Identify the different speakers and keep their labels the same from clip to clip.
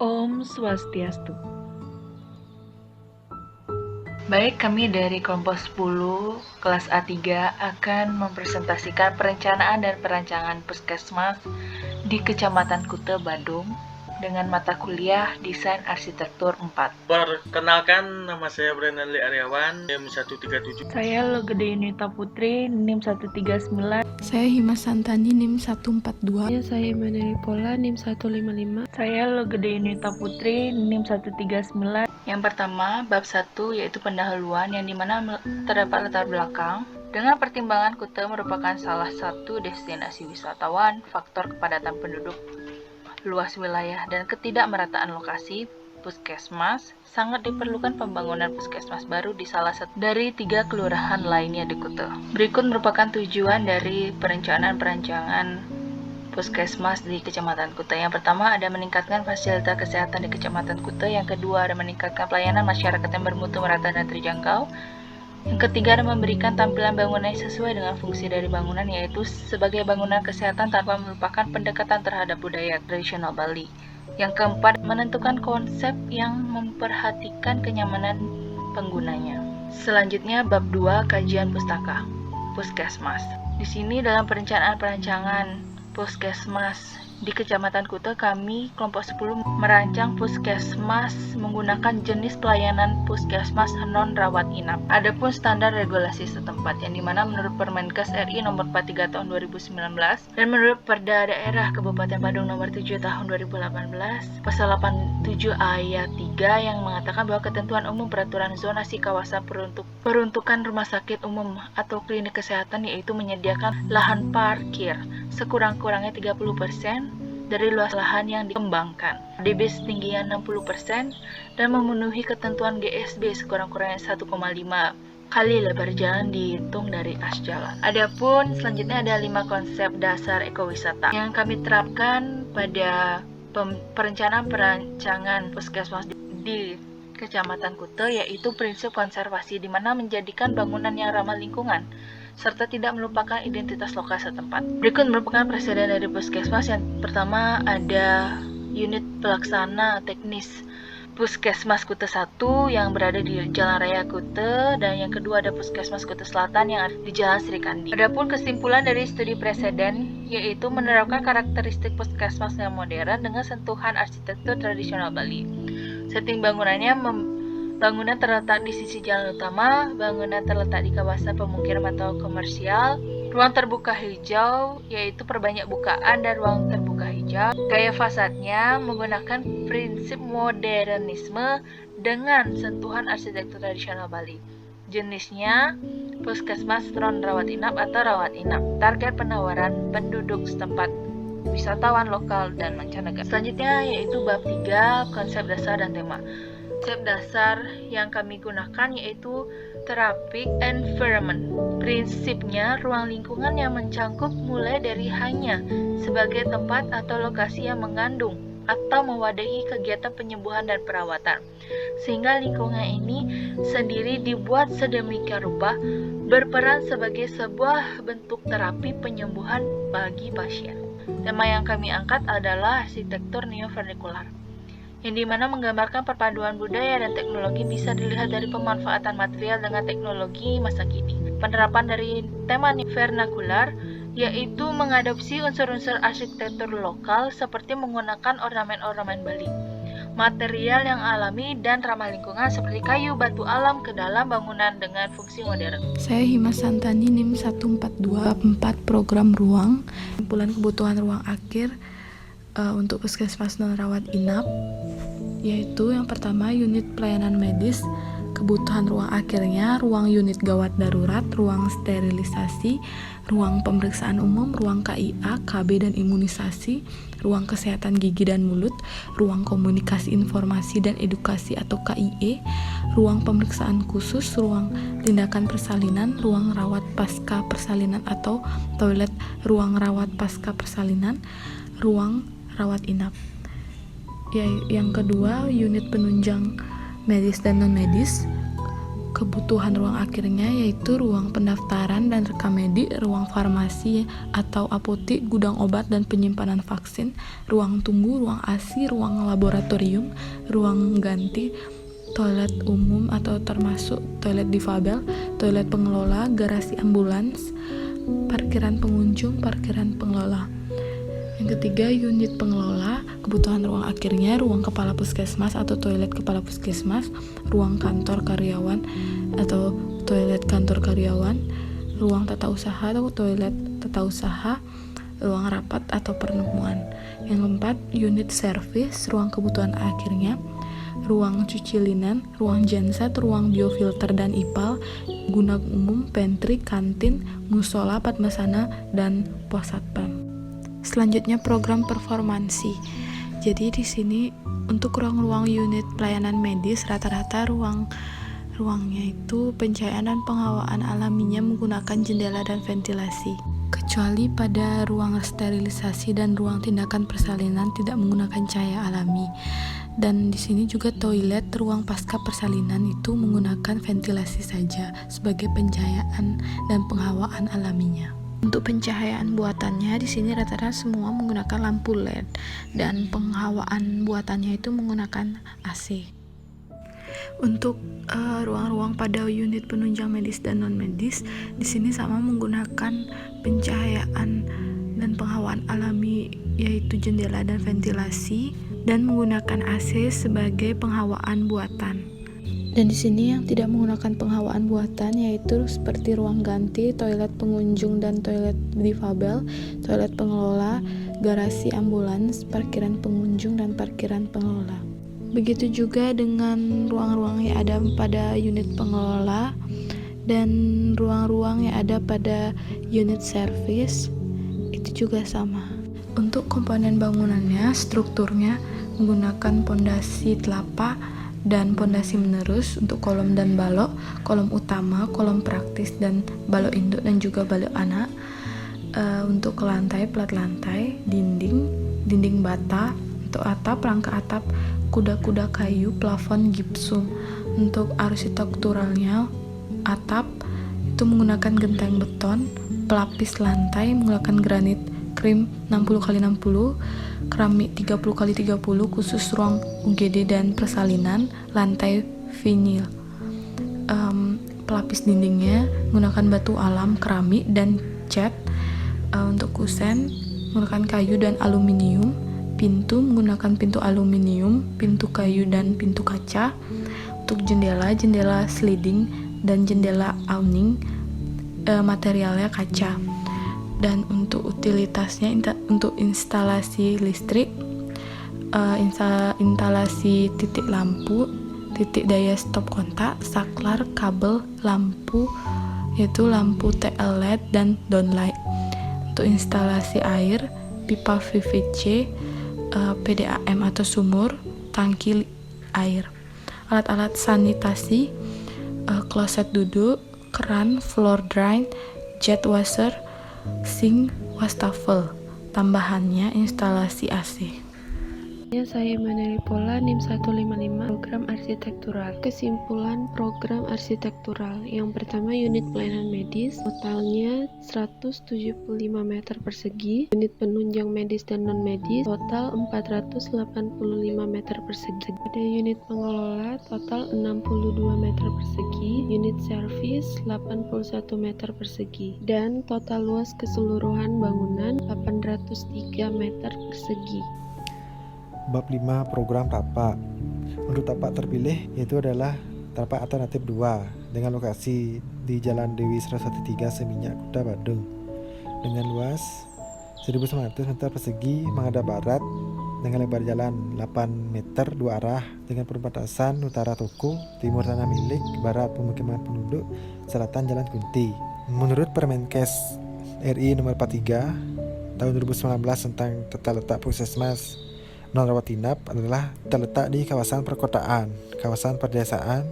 Speaker 1: Om Swastiastu.
Speaker 2: Baik, kami dari kelompok 10 kelas A3 akan mempresentasikan perencanaan dan perancangan puskesmas di Kecamatan Kute, Bandung dengan mata kuliah Desain Arsitektur 4.
Speaker 3: Perkenalkan, nama saya Brandon Lee Aryawan, NIM 137.
Speaker 1: Saya Logede Yunita Putri, NIM 139.
Speaker 4: Saya Himas Santani, NIM 142.
Speaker 5: Saya Maneri Pola, NIM 155.
Speaker 1: Saya Logede Yunita Putri, NIM 139.
Speaker 2: Yang pertama, bab 1 yaitu pendahuluan yang dimana terdapat latar belakang. Dengan pertimbangan Kute merupakan salah satu destinasi wisatawan, faktor kepadatan penduduk, luas wilayah, dan ketidakmerataan lokasi, puskesmas sangat diperlukan pembangunan puskesmas baru di salah satu dari 3 kelurahan lainnya di Kute. Berikut merupakan tujuan dari perencanaan puskesmas di Kecamatan Kute. Yang pertama ada meningkatkan fasilitas kesehatan di Kecamatan Kute. Yang kedua ada meningkatkan pelayanan masyarakat yang bermutu, merata, dan terjangkau. Yang ketiga ada memberikan tampilan bangunan sesuai dengan fungsi dari bangunan, yaitu sebagai bangunan kesehatan tanpa melupakan pendekatan terhadap budaya tradisional Bali. Yang keempat, menentukan konsep yang memperhatikan kenyamanan penggunanya. Selanjutnya bab 2 kajian pustaka puskesmas. Di sini dalam perencanaan puskesmas di Kecamatan Kute, kami kelompok 10 merancang puskesmas menggunakan jenis pelayanan puskesmas non-rawat inap. Adapun standar regulasi setempat yang dimana menurut Permenkes RI nomor 43 tahun 2019 dan menurut Perda Daerah Kabupaten Bandung nomor 7 tahun 2018 pasal 87 ayat 3 yang mengatakan bahwa ketentuan umum peraturan zonasi kawasan peruntukan rumah sakit umum atau klinik kesehatan yaitu menyediakan lahan parkir sekurang-kurangnya 30% dari luas lahan yang dikembangkan, DB setingginya 60%, dan memenuhi ketentuan GSB sekurang-kurangnya 1,5 kali lebar jalan dihitung dari as jalan. Adapun selanjutnya ada 5 konsep dasar ekowisata yang kami terapkan pada perancangan puskesmas di Kecamatan Kute, yaitu prinsip konservasi di mana menjadikan bangunan yang ramah lingkungan serta tidak melupakan identitas lokal setempat. Berikut merupakan presiden dari puskesmas. Yang pertama ada unit pelaksana teknis Puskesmas Kute 1 yang berada di Jalan Raya Kute, dan yang kedua ada Puskesmas Kute Selatan yang ada di Jalan Srikandi. Adapun kesimpulan dari studi preseden yaitu menerapkan karakteristik puskesmas yang modern dengan sentuhan arsitektur tradisional Bali. Setting bangunannya bangunan terletak di sisi jalan utama, bangunan terletak di kawasan pemukiman atau komersial, ruang terbuka hijau, yaitu perbanyak bukaan dan ruang terbuka hijau. Gaya fasadnya menggunakan prinsip modernisme dengan sentuhan arsitektur tradisional Bali. Jenisnya puskesmas non-rawat inap atau rawat inap. Target penawaran penduduk setempat, wisatawan lokal dan mancanegara. Selanjutnya yaitu bab 3 konsep dasar dan tema. Konsep dasar yang kami gunakan yaitu therapeutic environment. Prinsipnya ruang lingkungan yang mencangkup mulai dari hanya sebagai tempat atau lokasi yang mengandung atau mewadahi kegiatan penyembuhan dan perawatan, sehingga lingkungan ini sendiri dibuat sedemikian rupa berperan sebagai sebuah bentuk terapi penyembuhan bagi pasien. Tema yang kami angkat adalah arsitektur neo-vernacular, yang dimana menggambarkan perpaduan budaya dan teknologi bisa dilihat dari pemanfaatan material dengan teknologi masa kini. Penerapan dari tema vernakular yaitu mengadopsi unsur-unsur arsitektur lokal seperti menggunakan ornamen-ornamen Bali, material yang alami dan ramah lingkungan seperti kayu, batu alam ke dalam bangunan dengan fungsi modern.
Speaker 4: Saya Himas Santani, NIM 142, bab 4 program ruang, kumpulan kebutuhan ruang akhir untuk puskesmas non-rawat inap, yaitu yang pertama unit pelayanan medis. Kebutuhan ruang akhirnya ruang unit gawat darurat, ruang sterilisasi, ruang pemeriksaan umum, ruang KIA, KB dan imunisasi, ruang kesehatan gigi dan mulut, ruang komunikasi informasi dan edukasi atau KIE, ruang pemeriksaan khusus, ruang tindakan persalinan, ruang rawat pasca persalinan atau toilet ruang rawat pasca persalinan, ruang rawat inap. Yang kedua unit penunjang medis dan non-medis. kebutuhan ruang akhirnya yaitu ruang pendaftaran dan rekam medik, ruang farmasi atau apotik, gudang obat dan penyimpanan vaksin, ruang tunggu, ruang ASI, ruang laboratorium, ruang ganti, toilet umum atau termasuk toilet difabel, toilet pengelola, garasi ambulans, parkiran pengunjung, parkiran pengelola. Yang ketiga, unit pengelola, kebutuhan ruang akhirnya, ruang kepala puskesmas atau toilet kepala puskesmas, ruang kantor karyawan atau toilet kantor karyawan, ruang tata usaha atau toilet tata usaha, ruang rapat atau pertemuan. Yang keempat, unit servis, ruang kebutuhan akhirnya, ruang cuci linen, ruang genset, ruang biofilter dan ipal, guna umum, pantry, kantin, musola, padmasana, dan pos satpam. Selanjutnya program performansi. Jadi di sini untuk ruang-ruang unit pelayanan medis rata-rata ruangnya itu pencahayaan dan penghawaan alaminya menggunakan jendela dan ventilasi. Kecuali pada ruang sterilisasi dan ruang tindakan persalinan tidak menggunakan cahaya alami. Dan di sini juga toilet ruang pasca persalinan itu menggunakan ventilasi saja sebagai pencahayaan dan penghawaan alaminya. Untuk pencahayaan buatannya di sini rata-rata semua menggunakan lampu LED dan penghawaan buatannya itu menggunakan AC. Untuk ruang-ruang pada unit penunjang medis dan non medis di sini sama menggunakan pencahayaan dan penghawaan alami yaitu jendela dan ventilasi dan menggunakan AC sebagai penghawaan buatan. Dan di sini yang tidak menggunakan penghawaan buatan yaitu seperti ruang ganti, toilet pengunjung dan toilet difabel, toilet pengelola, garasi ambulans, parkiran pengunjung dan parkiran pengelola. Begitu juga dengan ruang-ruang yang ada pada unit pengelola dan ruang-ruang yang ada pada unit servis itu juga sama. Untuk komponen bangunannya, strukturnya menggunakan pondasi telapa dan pondasi menerus untuk kolom dan balok, kolom utama, kolom praktis dan balok induk dan juga balok anak. Untuk ke lantai, plat lantai, dinding bata, untuk atap, rangka atap, kuda-kuda kayu, plafon gipsum. Untuk arsitekturalnya, atap itu menggunakan genteng beton, pelapis lantai menggunakan granit krim 60x60, keramik 30x30 khusus ruang UGD dan persalinan, lantai vinil. Pelapis dindingnya menggunakan batu alam, keramik dan cat. Untuk kusen menggunakan kayu dan aluminium, pintu menggunakan pintu aluminium, pintu kayu dan pintu kaca. Untuk jendela sliding dan jendela awning materialnya kaca. Dan untuk utilitasnya untuk instalasi listrik, instalasi titik lampu, titik daya stop kontak, saklar, kabel, lampu yaitu lampu TL LED dan downlight. Untuk instalasi air, pipa PVC, PDAM atau sumur, tangki air. Alat-alat sanitasi, kloset duduk, keran, floor drain, jet washer, sink, wastafel. Tambahannya instalasi AC.
Speaker 5: Saya Maneli Pola NIM 155 program arsitektural. Kesimpulan program arsitektural. Yang pertama unit pelayanan medis, totalnya 175 meter persegi. Unit penunjang medis dan non medis total 485 meter persegi. Ada unit pengelola total 62 meter persegi. Unit servis 81 meter persegi. Dan total luas keseluruhan bangunan 803 meter persegi.
Speaker 6: Bab 5 program tapak. Untuk tapak terpilih yaitu adalah tapak alternatif 2 dengan lokasi di Jalan Dewi Saraswati 3 Seminyak, Kuta, Bandung dengan luas 1.900 meter persegi menghadap barat dengan lebar jalan 8 meter dua arah dengan perbatasan utara toko, timur tanah milik, barat pemukiman penduduk, selatan Jalan Kunti. Menurut Permenkes RI nomor 43 tahun 2019 tentang tata letak puskesmas non rawat inap adalah terletak di kawasan perkotaan, kawasan perdesaan,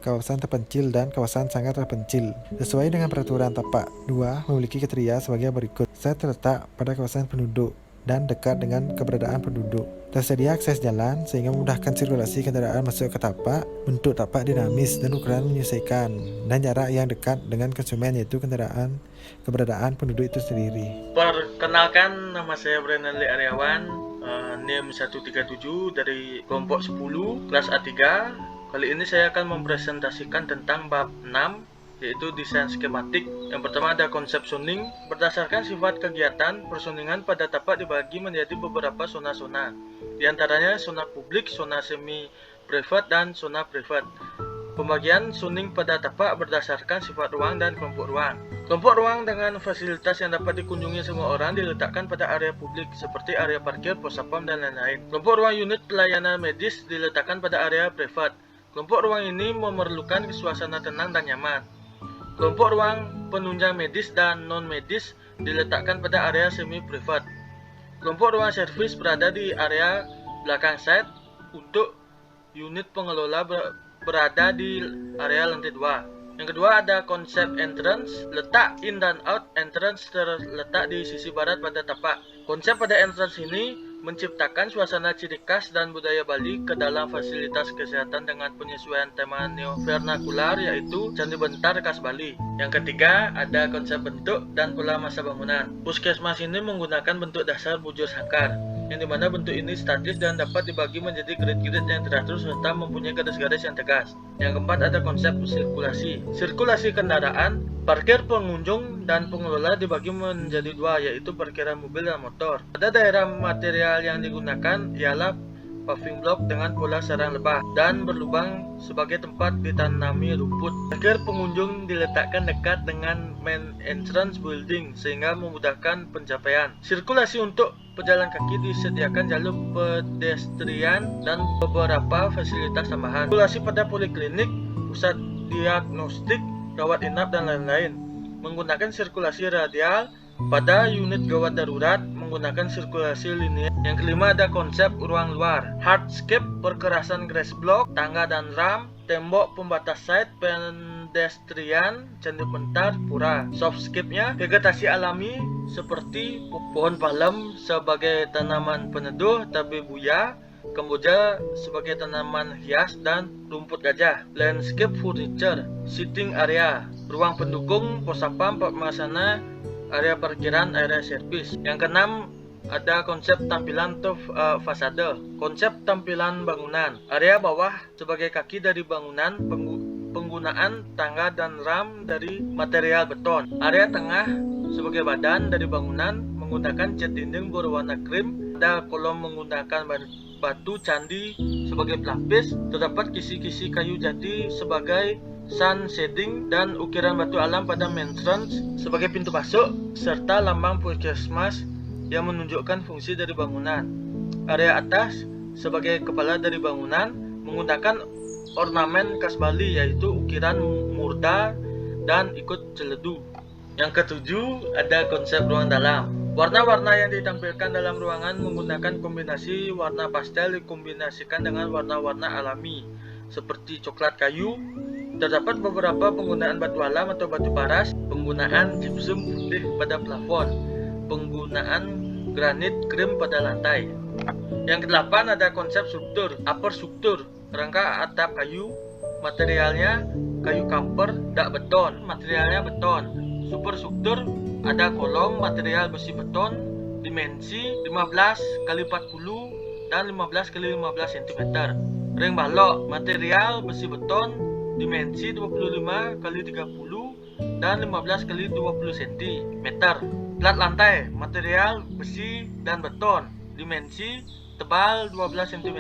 Speaker 6: kawasan terpencil dan kawasan sangat terpencil. Sesuai dengan peraturan tapak 2 memiliki kriteria sebagai berikut. Saya terletak pada kawasan penduduk dan dekat dengan keberadaan penduduk. Tersedia akses jalan sehingga memudahkan sirkulasi kendaraan masuk ke tapak. Bentuk tapak dinamis dan ukuran menyesuaikan, dan jarak yang dekat dengan konsumen, yaitu keberadaan penduduk itu sendiri.
Speaker 3: Perkenalkan, nama saya Brennan Lee Aryawan, NIM 137 dari kelompok 10 kelas A3. Kali ini saya akan mempresentasikan tentang bab 6, yaitu desain skematik. Yang pertama ada konsep zoning. Berdasarkan sifat kegiatan, perzoningan pada tapak dibagi menjadi beberapa zona-zona. Di antaranya zona publik, zona semi privat, dan zona privat. Pembagian zoning pada tapak berdasarkan sifat ruang dan kelompok ruang. Kelompok ruang dengan fasilitas yang dapat dikunjungi semua orang diletakkan pada area publik seperti area parkir, pos satpam, dan lain-lain. Kelompok ruang unit pelayanan medis diletakkan pada area privat. Kelompok ruang ini memerlukan suasana tenang dan nyaman. Kelompok ruang penunjang medis dan non-medis diletakkan pada area semi-privat. Kelompok ruang servis berada di area belakang site. Untuk unit pengelola berada di area lantai 2. Yang kedua ada konsep entrance. Letak in dan out entrance terletak di sisi barat pada tapak. Konsep pada entrance ini menciptakan suasana ciri khas dan budaya Bali ke dalam fasilitas kesehatan dengan penyesuaian tema neo-vernakular, yaitu Candi Bentar khas Bali. Yang ketiga ada konsep bentuk dan pola masa bangunan. Puskesmas ini menggunakan bentuk dasar bujur sangkar, yang dimana bentuk ini statis dan dapat dibagi menjadi grid-grid yang teratur serta mempunyai garis-garis yang tegas. Yang keempat ada konsep sirkulasi. Sirkulasi kendaraan, parkir pengunjung dan pengelola dibagi menjadi dua, yaitu parkiran mobil dan motor. Pada daerah material yang digunakan ialah paving block dengan pola sarang lebah dan berlubang sebagai tempat ditanami rumput. Parkir pengunjung diletakkan dekat dengan main entrance building sehingga memudahkan pencapaian. Sirkulasi untuk pejalan kaki disediakan jalur pedestrian dan beberapa fasilitas tambahan. Sirkulasi pada poliklinik, pusat diagnostik, rawat inap, dan lain-lain. Menggunakan sirkulasi radial. Pada unit gawat darurat menggunakan sirkulasi linear. Yang kelima ada konsep ruang luar. Hardscape, perkerasan grass block, tangga dan ram, tembok pembatas site, pedestrian, candi bentar, pura. Softscape-nya vegetasi alami seperti pohon palem sebagai tanaman peneduh, tabe buya, kemboja sebagai tanaman hias, dan rumput gajah. Landscape furniture, sitting area, ruang pendukung, pos satpam, pemasana, area parkiran, area servis. Yang keenam ada konsep tampilan fasade. Konsep tampilan bangunan. Area bawah sebagai kaki dari bangunan, penggunaan tangga dan ram dari material beton. Area tengah sebagai badan dari bangunan menggunakan cat dinding berwarna krim. Ada kolom menggunakan batu candi sebagai pelapis. Terdapat kisi-kisi kayu jati sebagai sun shading dan ukiran batu alam pada entrance sebagai pintu masuk, serta lambang puskesmas yang menunjukkan fungsi dari bangunan. Area atas sebagai kepala dari bangunan menggunakan ornamen khas Bali, yaitu ukiran murda dan ikut celedu. Yang ketujuh ada konsep ruang dalam. Warna-warna yang ditampilkan dalam ruangan menggunakan kombinasi warna pastel dikombinasikan dengan warna-warna alami seperti coklat kayu. Terdapat beberapa penggunaan batu alam atau batu paras, penggunaan gypsum putih pada plafon, penggunaan granit krim pada lantai. Yang kedelapan ada konsep struktur. Upper struktur, rangka atap kayu, materialnya kayu kamper, dak beton, materialnya beton. Superstruktur ada kolom, material besi beton, dimensi 15 x 40 dan 15 x 15 cm. Ring balok, material besi beton, dimensi 25 x 30 dan 15 x 20 cm. Plat lantai, material besi dan beton, dimensi tebal 12 cm.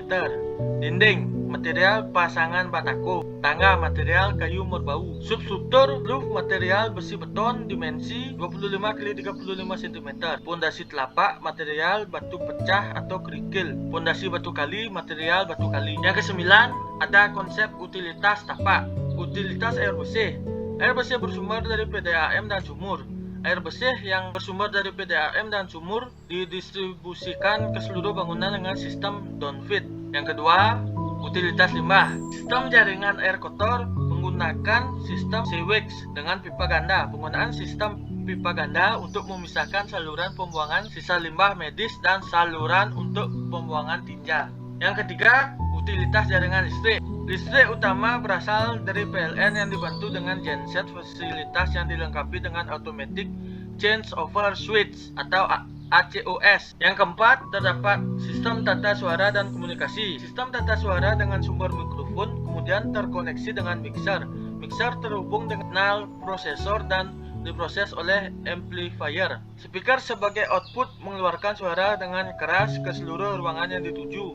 Speaker 3: Dinding, material pasangan batako. Tangga, material kayu merbau. Substruktur roof, material besi beton, dimensi 25 x 35 cm. Pondasi telapak, material batu pecah atau kerikil. Pondasi batu kali, material batu kali. Yang kesembilan ada konsep utilitas tapak. Utilitas air bersih. Air bersih bersumber dari PDAM dan sumur. Air bersih yang bersumber dari PDAM dan sumur didistribusikan ke seluruh bangunan dengan sistem downfeed. Yang kedua, utilitas limbah. Sistem jaringan air kotor menggunakan sistem sewage dengan pipa ganda. Penggunaan sistem pipa ganda untuk memisahkan saluran pembuangan sisa limbah medis dan saluran untuk pembuangan tinja. Yang ketiga, utilitas jaringan listrik. Listrik utama berasal dari PLN yang dibantu dengan genset fasilitas yang dilengkapi dengan automatic change over switch atau ACOS. Yang keempat, terdapat sistem tata suara dan komunikasi. Sistem tata suara dengan sumber mikrofon kemudian terkoneksi dengan mixer. Mixer terhubung dengan prosesor dan diproses oleh amplifier. Speaker sebagai output mengeluarkan suara dengan keras ke seluruh ruangan yang dituju.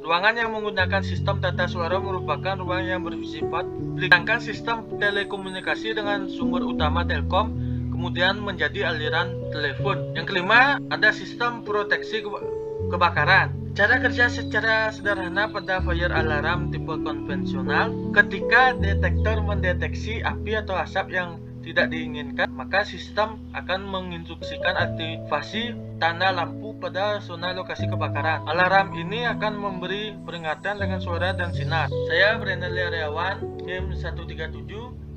Speaker 3: Ruangan yang menggunakan sistem tata suara merupakan ruangan yang bersifat sedangkan sistem telekomunikasi dengan sumber utama Telkom kemudian menjadi aliran telepon. Yang kelima, ada sistem proteksi kebakaran. Cara kerja secara sederhana pada fire alarm tipe konvensional, ketika detektor mendeteksi api atau asap yang tidak diinginkan, maka sistem akan menginstruksikan aktivasi tanda lampu pada zona lokasi kebakaran. Alarm ini akan memberi peringatan dengan suara dan sinar. Saya Brenali Aryawan, NIM 137,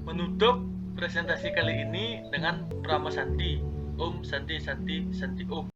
Speaker 3: menutup presentasi kali ini dengan Prama Santi. Om Santi Santi Santi Om.